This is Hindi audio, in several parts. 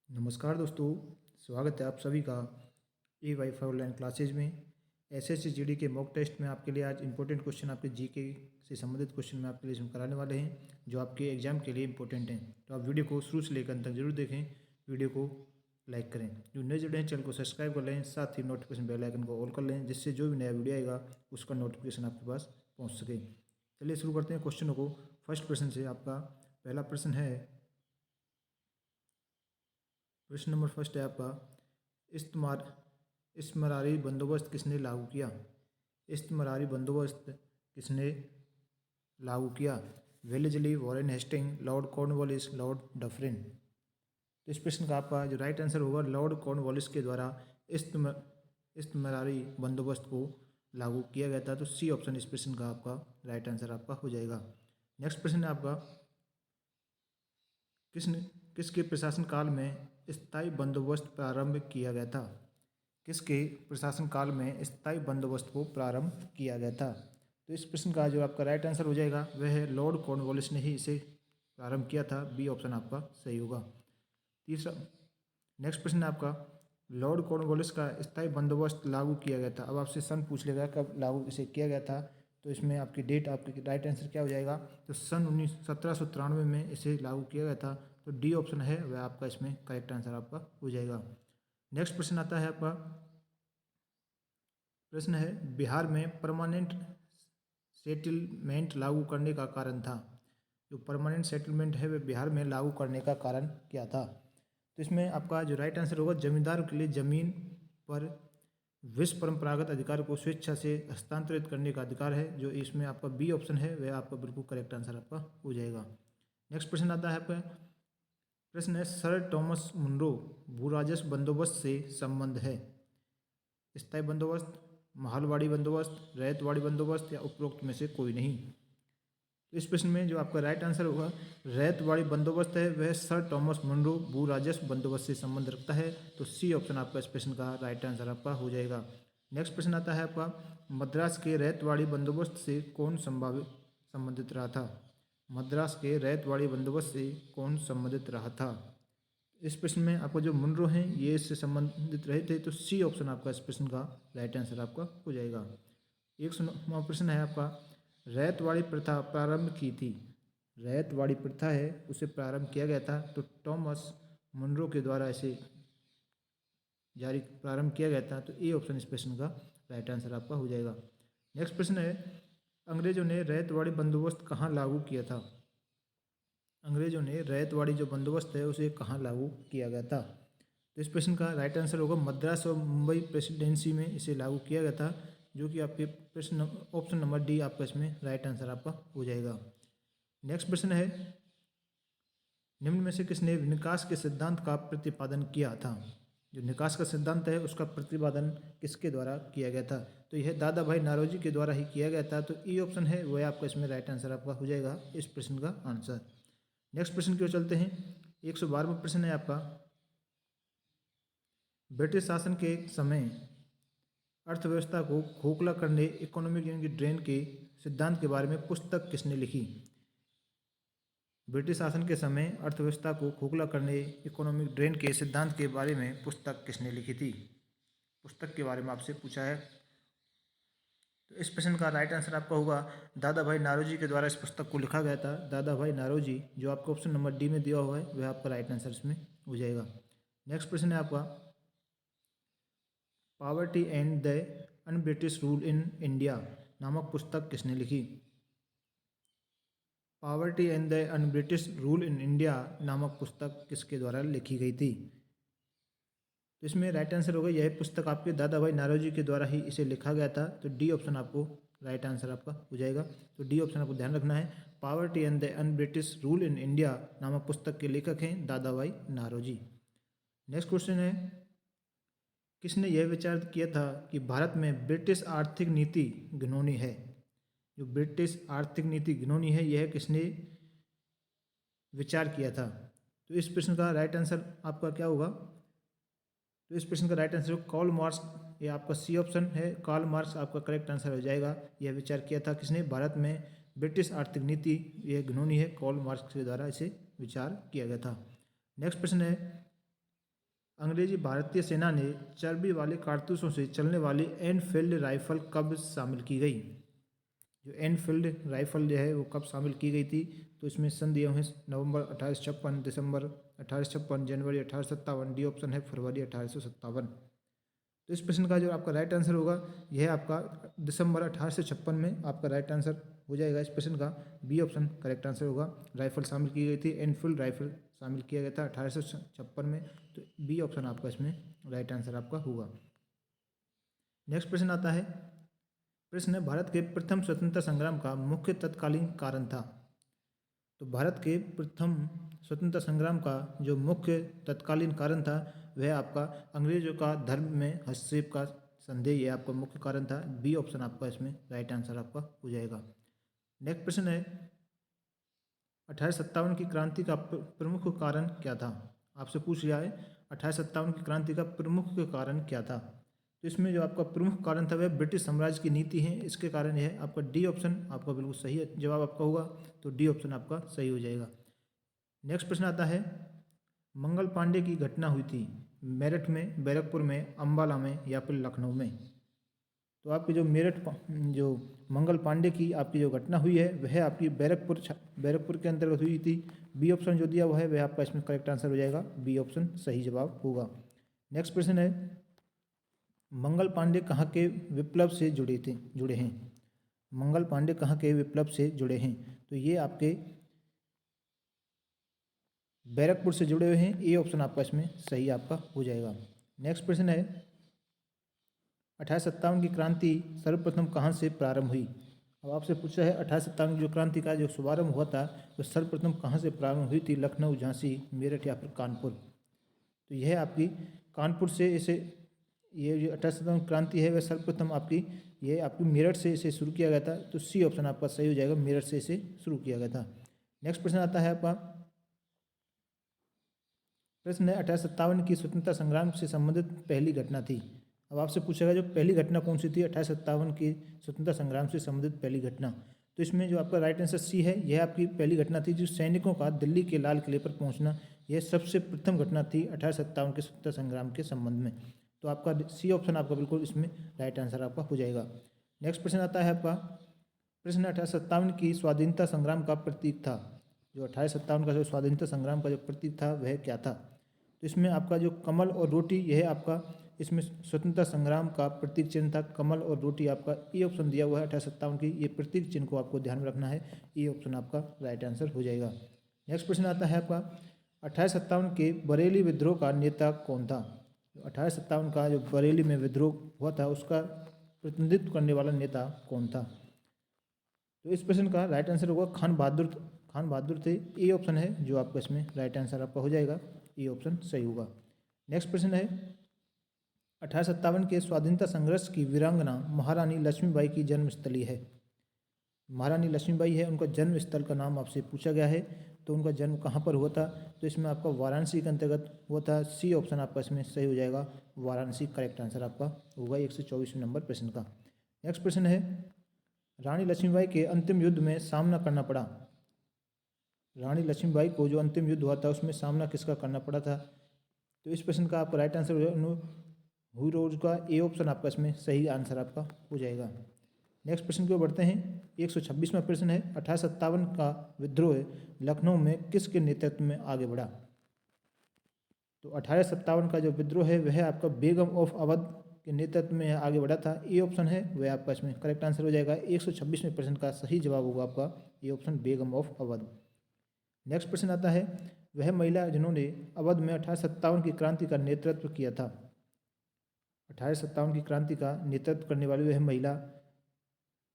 नमस्कार दोस्तों, स्वागत है आप सभी का A-Wi-Fi ऑनलाइन क्लासेज में। एसएससी जीडी के मॉक टेस्ट में आपके लिए आज इंपॉर्टेंट क्वेश्चन, आपके जीके से संबंधित क्वेश्चन में आपके लिए इसमें कराने वाले हैं जो आपके एग्जाम के लिए इंपॉर्टेंट हैं। तो आप वीडियो को शुरू से लेकर अंत तक जरूर देखें, वीडियो को लाइक करें। जो नए जुड़े हैं चैनल को सब्सक्राइब कर लें, साथ ही नोटिफिकेशन बेल आइकन को ऑल कर लें, जिससे जो भी नया वीडियो आएगा उसका नोटिफिकेशन आपके पास पहुँच सके। चलिए शुरू करते हैं क्वेश्चनों को। फर्स्ट प्रश्न से आपका पहला प्रश्न है, प्रश्न नंबर फर्स्ट है आपका, इस्तेमार इस्मरारी बंदोबस्त किसने लागू किया? इस्तेमारी बंदोबस्त किसने लागू किया? Wellesley, Warren Hasting, lord Cornwallis, lord Dufferin. तो इस प्रश्न का आपका जो राइट आंसर होगा, लॉर्ड कॉर्नवालिस के द्वारा इस्तेमारी बंदोबस्त को लागू किया गया था। तो सी ऑप्शन इस प्रश्न का आपका राइट आंसर आपका हो जाएगा। नेक्स्ट प्रश्न है आपका, किसने किसके प्रशासन काल में स्थायी बंदोबस्त प्रारंभ किया गया था? किसके प्रशासन काल में स्थायी बंदोबस्त को प्रारंभ किया गया था? तो इस प्रश्न का जो आपका राइट आंसर हो जाएगा वह है लॉर्ड कॉर्नवालिस ने ही इसे प्रारंभ किया था। बी ऑप्शन आपका सही होगा। तीसरा नेक्स्ट प्रश्न है आपका, लॉर्ड कॉर्नवालिस का स्थायी बंदोबस्त लागू किया गया था। अब आपसे सन पूछ लेगा कब लागू इसे किया गया था, तो इसमें आपकी डेट, आपकी राइट आंसर क्या हो जाएगा? तो सन 1793 में इसे लागू किया गया था। तो डी ऑप्शन है वह आपका इसमें करेक्ट आंसर आपका हो जाएगा। नेक्स्ट प्रश्न आता है आपका, प्रश्न है, बिहार में परमानेंट सेटलमेंट लागू करने का कारण था। जो परमानेंट सेटलमेंट है वह बिहार में लागू करने का कारण क्या था? तो इसमें आपका जो राइट आंसर होगा, जमींदारों के लिए जमीन पर विश्व परंपरागत अधिकार को स्वेच्छा से हस्तांतरित करने का अधिकार है। जो इसमें आपका बी ऑप्शन है वह आपका बिल्कुल करेक्ट आंसर आपका हो जाएगा। नेक्स्ट प्रश्न आता है आपका, प्रश्न है, सर टॉमस मुनरो भू राजस्व बंदोबस्त से संबंध है? स्थायी बंदोबस्त, महलवाड़ी बंदोबस्त, रैयतवाड़ी बंदोबस्त या उपरोक्त में से कोई नहीं। तो इस प्रश्न में जो आपका राइट आंसर होगा, रैयतवाड़ी बंदोबस्त है वह सर टॉमस मुनरो भू राजस्व बंदोबस्त से संबंध रखता है। तो सी ऑप्शन आपका इस प्रश्न का राइट आंसर आपका हो जाएगा। नेक्स्ट प्रश्न आता है आपका, मद्रास के रैयतवाड़ी बंदोबस्त से कौन संबंधित रहा था? मद्रास के रैयतवाड़ी बंदोबस्त से कौन संबंधित रहा था? इस प्रश्न में आपको जो मुनरो हैं ये इससे संबंधित रहे थे। तो सी ऑप्शन आपका इस प्रश्न का राइट आंसर आपका हो जाएगा। 109वां प्रश्न है आपका, रैयतवाड़ी प्रथा प्रारंभ की थी। रैयतवाड़ी प्रथा है उसे प्रारंभ किया गया था। तो टॉमस मुनरो के द्वारा इसे प्रारंभ किया गया था। तो ए ऑप्शन इस प्रश्न का राइट आंसर आपका हो जाएगा। नेक्स्ट प्रश्न है, अंग्रेजों ने रैयतवाड़ी बंदोबस्त कहाँ लागू किया था? अंग्रेजों ने रैयतवाड़ी जो बंदोबस्त है उसे कहाँ लागू किया गया था? तो इस प्रश्न का राइट आंसर होगा, मद्रास और मुंबई प्रेसिडेंसी में इसे लागू किया गया था। जो कि आपके प्रश्न ऑप्शन नंबर डी आपका इसमें राइट आंसर आपका हो जाएगा। नेक्स्ट प्रश्न है, निम्न में से किसने निकास के सिद्धांत का प्रतिपादन किया था? जो निकास का सिद्धांत है उसका प्रतिपादन किसके द्वारा किया गया था? तो यह दादा भाई नारोजी के द्वारा ही किया गया था। तो ई ऑप्शन है वह आपका इसमें राइट आंसर आपका हो जाएगा इस प्रश्न का आंसर। नेक्स्ट प्रश्न की ओर चलते हैं। 112वां प्रश्न है आपका, ब्रिटिश शासन के समय अर्थव्यवस्था को खोखला करने इकोनॉमिक ड्रेन के सिद्धांत के बारे में पुस्तक किसने लिखी? ब्रिटिश शासन के समय अर्थव्यवस्था को खोखला करने इकोनॉमिक ड्रेन के सिद्धांत के बारे में पुस्तक किसने लिखी थी? पुस्तक के बारे में आपसे पूछा है। तो इस प्रश्न का राइट आंसर आपका होगा, दादा भाई नारोजी के द्वारा इस पुस्तक को लिखा गया था। दादा भाई नारोजी जो आपको ऑप्शन नंबर डी में दिया हुआ है वह आपका राइट आंसर इसमें हो जाएगा। नेक्स्ट प्रश्न है आपका, poverty and the un British rule in India नामक पुस्तक किसने लिखी? Poverty and the un British rule in India नामक पुस्तक किसके द्वारा लिखी गई थी? तो इसमें राइट आंसर होगा, यह पुस्तक आपके दादा भाई नारोजी के द्वारा ही इसे लिखा गया था। तो डी ऑप्शन आपको राइट आंसर आपका हो जाएगा। तो डी ऑप्शन आपको ध्यान रखना है, poverty and the un British rule in India नामक पुस्तक के लेखक हैं दादा भाई नारोजी। नेक्स्ट क्वेश्चन है, किसने यह विचार किया था कि भारत में ब्रिटिश आर्थिक नीति घिनौनी है? जो ब्रिटिश आर्थिक नीति घिनौनी है यह किसने विचार किया था? तो इस प्रश्न का राइट आंसर आपका क्या होगा? तो इस प्रश्न का राइट आंसर कार्ल मार्क्स, ये आपका सी ऑप्शन है, कार्ल मार्क्स आपका करेक्ट आंसर हो जाएगा। यह विचार किया था किसने? भारत में ब्रिटिश आर्थिक नीति यह घिनौनी है, कार्ल मार्क्स के द्वारा इसे विचार किया गया था। नेक्स्ट प्रश्न है, अंग्रेजी भारतीय सेना ने चर्बी वाले कारतूसों से चलने वाली एनफील्ड राइफल कब शामिल की गई? जो एनफील्ड राइफल जो है वो कब शामिल की गई थी? तो इसमें सन दिए हुए नवंबर 1856, दिसंबर 1856, जनवरी 1857, डी ऑप्शन है फरवरी 1857। तो इस प्रश्न का जो आपका राइट आंसर होगा यह आपका दिसंबर 1856 में आपका राइट आंसर हो जाएगा। इस प्रश्न का बी ऑप्शन करेक्ट आंसर होगा। राइफल शामिल की गई थी, एनफील्ड राइफल शामिल किया गया था 1856 में, तो बी ऑप्शन आपका इसमें राइट आंसर आपका होगा। नेक्स्ट प्रश्न आता है, प्रश्न है भारत के प्रथम स्वतंत्रता संग्राम का मुख्य तत्कालीन कारण था। तो भारत के प्रथम स्वतंत्रता संग्राम का जो मुख्य तत्कालीन कारण था वह आपका अंग्रेजों का धर्म में हस्तक्षेप का संदेह, ये आपका मुख्य कारण था। बी ऑप्शन आपका इसमें राइट आंसर आपका हो जाएगा। नेक्स्ट प्रश्न है 1857 की क्रांति का प्रमुख कारण क्या था? आपसे पूछ लिया है 1857 की क्रांति का प्रमुख कारण क्या था। तो इसमें जो आपका प्रमुख कारण था वह ब्रिटिश साम्राज्य की नीति है, इसके कारण यह आपका डी ऑप्शन आपका बिल्कुल सही है, जवाब आपका होगा, तो डी ऑप्शन आपका सही हो जाएगा। नेक्स्ट प्रश्न आता है, मंगल पांडे की घटना हुई थी मेरठ में, बैरकपुर में, अंबाला में या फिर लखनऊ में? तो आपकी जो जो मंगल पांडे की आपकी जो घटना हुई है वह आपकी बैरकपुर के अंतर्गत हुई थी। बी ऑप्शन जो दिया हुआ है वह आपका इसमें करेक्ट आंसर हो जाएगा, बी ऑप्शन सही जवाब होगा। नेक्स्ट प्रश्न है, मंगल पांडे कहाँ के विप्लव से जुड़े हैं? मंगल पांडे कहाँ के विप्लव से जुड़े हैं? तो ये आपके बैरकपुर से जुड़े हुए हैं, ए ऑप्शन आपका इसमें सही आपका हो जाएगा। नेक्स्ट प्रश्न है, 1857 की क्रांति सर्वप्रथम कहाँ से प्रारंभ हुई? अब आपसे पूछा है 1857 की जो क्रांति का जो शुभारंभ हुआ था तो सर्वप्रथम कहाँ से प्रारंभ हुई थी? लखनऊ, झांसी, मेरठ या फिर कानपुर? तो यह आपकी कानपुर से इसे ये जो 1857 क्रांति है वह सर्वप्रथम आपकी मेरठ से इसे शुरू किया गया था, तो सी ऑप्शन आपका सही हो जाएगा, मेरठ से इसे शुरू किया गया था। नेक्स्ट प्रश्न आता है आपका, प्रश्न है 1857 की स्वतंत्रता संग्राम से संबंधित पहली घटना थी। अब आपसे पूछेगा जो पहली घटना कौन सी थी 1857 की स्वतंत्रता संग्राम से संबंधित पहली घटना? तो इसमें जो आपका राइट आंसर सी है, यह आपकी पहली घटना थी जो सैनिकों का दिल्ली के लाल किले पर पहुंचना, यह सबसे प्रथम घटना थी 1857 के स्वतंत्रता संग्राम के संबंध में। तो आपका सी ऑप्शन आपका बिल्कुल इसमें राइट आंसर आपका हो जाएगा। नेक्स्ट प्रश्न आता है आपका, प्रश्न 1857 की स्वाधीनता संग्राम का प्रतीक था। जो 1857 का जो स्वाधीनता संग्राम का जो प्रतीक था वह क्या था? तो इसमें आपका जो कमल और रोटी, यह आपका इसमें स्वतंत्रता संग्राम का प्रतीक चिन्ह था, कमल और रोटी आपका ए ऑप्शन दिया हुआ है 1857 की, ये प्रतीक चिन्ह को आपको ध्यान में रखना है, ए ऑप्शन आपका राइट आंसर हो जाएगा। नेक्स्ट प्रश्न आता है आपका, 1857 के बरेली विद्रोह का नेता कौन था? 1857 का जो बरेली में विद्रोह हुआ था उसका प्रतिनिधित्व करने वाला नेता कौन था? तो इस प्रश्न का राइट आंसर होगा खान बहादुर थे, ए ऑप्शन है जो आपका इसमें राइट आंसर आपका हो जाएगा, ए ऑप्शन सही होगा। नेक्स्ट प्रश्न है, 1857 के स्वाधीनता संघर्ष की वीरांगना महारानी लक्ष्मीबाई की जन्मस्थली है। महारानी लक्ष्मीबाई है, उनका जन्म स्थल का नाम आपसे पूछा गया है, तो उनका जन्म कहाँ पर हुआ था? तो इसमें आपका वाराणसी के अंतर्गत हुआ था, सी ऑप्शन आपका इसमें सही हो जाएगा, वाराणसी करेक्ट आंसर आपका होगा 124वें नंबर प्रश्न का। नेक्स्ट प्रश्न है, रानी लक्ष्मीबाई के अंतिम युद्ध में सामना करना पड़ा। रानी लक्ष्मीबाई को जो अंतिम युद्ध हुआ था उसमें सामना किसका करना पड़ा था? तो इस प्रश्न का आपका राइट आंसर हो जाएगा हुईरोज का, ए ऑप्शन आपका इसमें सही आंसर आपका हो जाएगा। नेक्स्ट प्रश्न की ओर बढ़ते हैं, 126वां प्रश्न है, 1857 का विद्रोह लखनऊ में किसके नेतृत्व में आगे बढ़ा? तो 1857 का जो विद्रोह है वह आपका बेगम ऑफ अवध के नेतृत्व में आगे बढ़ा था, ए ऑप्शन है वह आपका इसमें करेक्ट आंसर हो जाएगा। 126वें प्रश्न का सही जवाब होगा आपका A option, Begum of Awadh. Next प्रश्न आता है, वह महिला जिन्होंने अवध में 1857 की क्रांति का नेतृत्व किया था। 1857 की क्रांति का नेतृत्व करने वाली वह महिला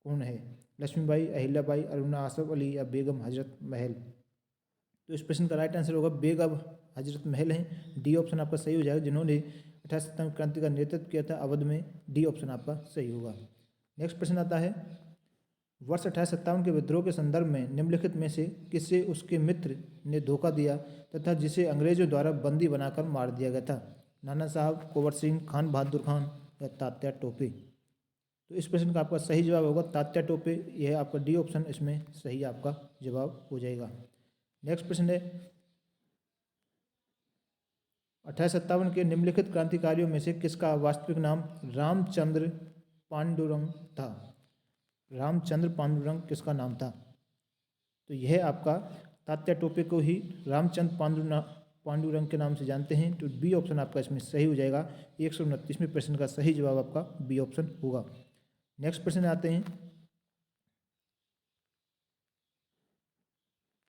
कौन है? लक्ष्मीबाई, अहिल्याबाई, अरुणा आसफ अली या बेगम हजरत महल? तो इस प्रश्न का राइट आंसर होगा बेगम हजरत महल हैं, डी ऑप्शन आपका सही हो जाएगा, जिन्होंने 1857 क्रांति का नेतृत्व किया था अवध में, डी ऑप्शन आपका सही होगा। नेक्स्ट प्रश्न आता है, वर्ष 1857 के विद्रोह के संदर्भ में निम्नलिखित में से किसे उसके मित्र ने धोखा दिया तथा जिसे अंग्रेजों द्वारा बंदी बनाकर मार दिया गया था? नाना साहब, कुंवर सिंह, खान बहादुर खान या तात्या टोपे? तो इस प्रश्न का आपका सही जवाब होगा तात्या टोपे, यह आपका डी ऑप्शन इसमें सही आपका जवाब हो जाएगा। नेक्स्ट प्रश्न है, 1857 के निम्नलिखित क्रांतिकारियों में से किसका वास्तविक नाम रामचंद्र पांडुरंग था? रामचंद्र पांडुरंग किसका नाम था? तो यह आपका तात्या टोपे को ही रामचंद्र पांडुरंग के नाम से जानते हैं। तो बी ऑप्शन आपका इसमें सही हो जाएगा। 129वें प्रश्न का सही जवाब आपका बी ऑप्शन होगा। नेक्स्ट प्रश्न आते हैं।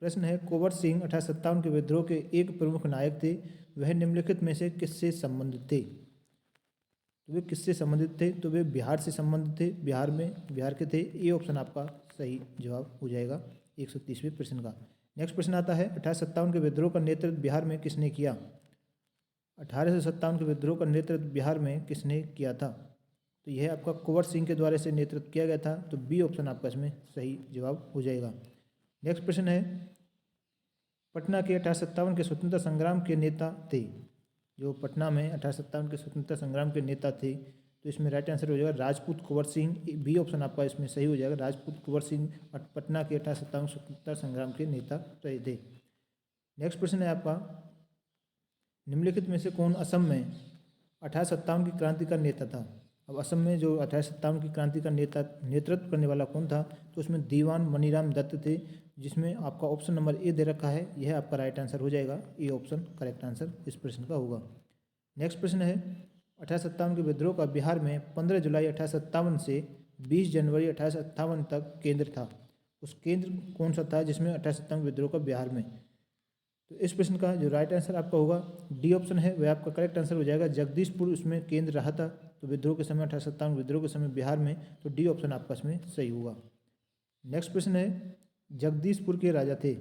प्रश्न है, कुंवर सिंह 1857 के विद्रोह के एक प्रमुख नायक थे, वह निम्नलिखित में से किससे संबंधित थे? तो वे किससे संबंधित थे? तो वे बिहार से संबंधित थे, बिहार के थे। ए ऑप्शन आपका सही जवाब हो जाएगा 130वें प्रश्न का। नेक्स्ट प्रश्न आता है, 1857 के विद्रोह का नेतृत्व बिहार में किसने किया? 1857 के विद्रोह का नेतृत्व बिहार में किसने किया था? तो यह आपका कुंवर सिंह के द्वारा से नेतृत्व किया गया था। तो बी ऑप्शन आपका इसमें सही जवाब हो जाएगा। नेक्स्ट प्रश्न है, पटना के 1857 के स्वतंत्रता संग्राम के नेता थे। जो पटना में 1857 के स्वतंत्रता संग्राम के नेता थे, तो इसमें राइट आंसर हो जाएगा राजपूत कुंवर सिंह। बी ऑप्शन आपका इसमें सही हो जाएगा। राजपूत कुंवर सिंह पटना के 1857 स्वतंत्रता संग्राम के नेता रहे थे। नेक्स्ट प्रश्न है आपका, निम्नलिखित में से कौन असम में 1857 की क्रांति का नेता था? अब असम में जो 1857 की क्रांति का नेतृत्व करने वाला कौन था? तो उसमें दीवान मनीराम दत्त थे, जिसमें आपका ऑप्शन नंबर ए दे रखा है। यह आपका राइट आंसर हो जाएगा। ए ऑप्शन करेक्ट आंसर इस प्रश्न का होगा। नेक्स्ट प्रश्न है, 1857 के विद्रोह का बिहार में 15 जुलाई 1857 से 20 जनवरी 1858 तक केंद्र था। उस केंद्र कौन सा था जिसमें 1857 विद्रोह का बिहार में? तो इस प्रश्न का जो राइट आंसर आपका होगा डी ऑप्शन है, वह आपका करेक्ट आंसर हो जाएगा। जगदीशपुर उसमें केंद्र रहा था। तो विद्रोह के समय 1857 विद्रोह के समय बिहार में, तो डी ऑप्शन आपका इसमें सही होगा। नेक्स्ट प्रश्न है, जगदीशपुर के राजा थे।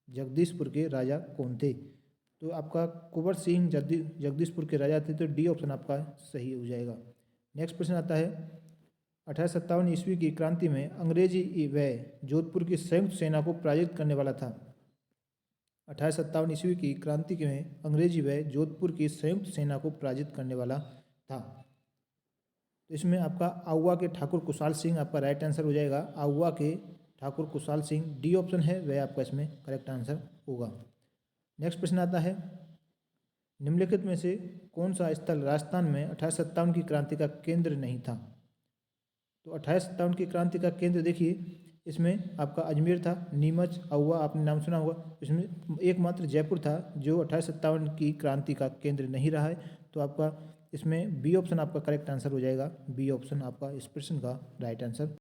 जगदीशपुर के राजा कौन थे? तो आपका कुंवर सिंह जगदीशपुर के राजा थे। तो डी ऑप्शन आपका सही हो जाएगा। नेक्स्ट प्रश्न आता है, 1857 ईस्वी की क्रांति में अंग्रेजी व जोधपुर की संयुक्त सेना को पराजित करने वाला था। 1857 ईस्वी की क्रांति में अंग्रेजी व जोधपुर की संयुक्त सेना को पराजित करने वाला था। तो इसमें आपका आउवा के ठाकुर कुशाल सिंह आपका राइट आंसर हो जाएगा। आउवा के ठाकुर कुशाल सिंह डी ऑप्शन है, वह आपका इसमें करेक्ट आंसर होगा। नेक्स्ट प्रश्न आता है, निम्नलिखित में से कौन सा स्थल राजस्थान में 1857 की क्रांति का केंद्र नहीं था? तो 1857 की क्रांति का केंद्र देखिए, इसमें आपका अजमेर था, नीमच, आउवा आपने नाम सुना होगा। इसमें एकमात्र जयपुर था जो 1857 की क्रांति का केंद्र नहीं रहा है। तो आपका इसमें बी ऑप्शन आपका करेक्ट आंसर हो जाएगा। बी ऑप्शन आपका इस प्रश्न का राइट आंसर